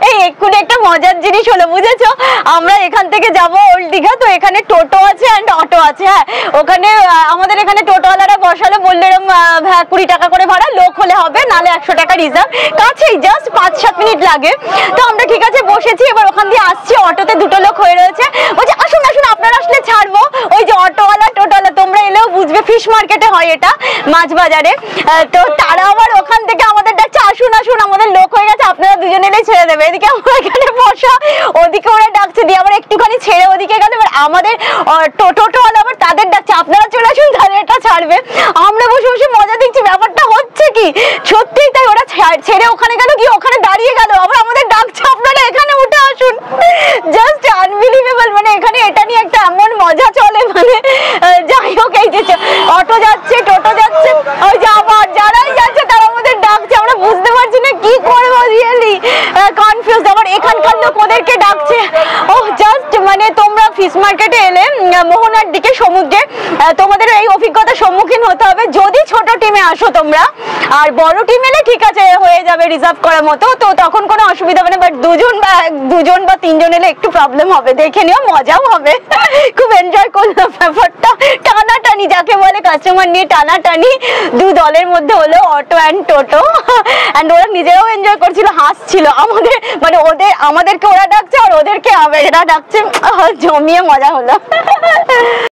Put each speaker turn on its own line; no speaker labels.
এই এক্ষুনি একটা মজার জিনিস হলো, বুঝেছো? আমরা এখান থেকে যাবো ওল্ড দীঘা, তো এখানে টোটো আছে অ্যান্ড অটো আছে। হ্যাঁ, ওখানে আমাদের এখানে টোটোওয়ালারা বসালে বললো এরকম 20 টাকা করে ভাড়া, লোক হলে হবে, নালে 100 টাকা রিজার্ভ, কাছেই জাস্ট 5-7 মিনিট লাগে। তো আমরা ঠিক আছে বসেছি, এবার ওখান দিয়ে আসছি, অটোতে দুটো লোক হয়ে রয়েছে, বলছে আসুন আসুন আপনারা আসলে ছাড়বো। ওই যে অটোওয়ালা টোটোওয়ালা, তোমরা এলেও বুঝবে, ফিশ মার্কেটে হয় এটা, মাছ বাজারে। তো তারা আবার ওখান থেকে আমাদের ডাকছে আসুন আসুন আমাদের লোক হয়ে গেছে, আপনারা দুজন এলেই ছেড়ে দেবে। এদিকে আমরা এখানে বসা, ওদিকে ওরা ডাকছে, দিয়ে আবার একটুখানি ছেড়ে ওদিকে গেল, এবার আমাদের টোটোওয়ালা আবার তাদের ডাকছে আপনারা চলে আসুন, তাহলে এটা ছাড়বে। আমরা বসে বসে মজা দেখছি ব্যাপারটা হচ্ছে কি। সত্যিই তাই, ওরা ছেড়ে ওখানে গেল, গিয়ে ওখানে দাঁড়িয়ে গেল, আবার আমাদের ডাকছে আপনারা এখানে উঠে আসুন। জাস্ট আনবিলিভেবল, মানে এখানে এটা নিয়ে একটা এমন মজা চলে, মানে যাই হোক। এই যে অটো যাচ্ছে, টোটো যাচ্ছে, ওই যে আবার যারাই যাচ্ছে তারা আমাদের ডাকছে, আমরা বুঝতে পারছি না কি করবো, রিয়েলি কনফিউজ। আবার এখানকার লোক ওদেরকে ডাকছে। ও জাস্ট মানে তোমরা ফিশ মার্কেটে এলে মোহনার দিকে সমুদ্রে, তোমাদের এই অভিজ্ঞতার সম্মুখীন হতে হবে যদি ছোট টিমে আসো তোমরা। আর বড় টিম এলে ঠিক আছে, হয়ে যাবে রিজার্ভ করার মতো, তো তখন কোনো অসুবিধা হবে না। বাট দুজন বা তিনজন এলে একটু প্রবলেম হবে, দেখে নিও, মজাও হবে। খুব এনজয় করলাম ব্যাপারটা, টানাটানি যাকে বলে, কাস্টমার নিয়ে টানাটানি দু দলের মধ্যে হলো, অটো অ্যান্ড টোটো। অ্যান্ড ওরা নিজেরাও এনজয় করছিল, হাসছিল। মানে আমাদেরকে ওরা ডাকছে আর ওদেরকে এরা ডাকছে, জমিয়ে মজা হলো।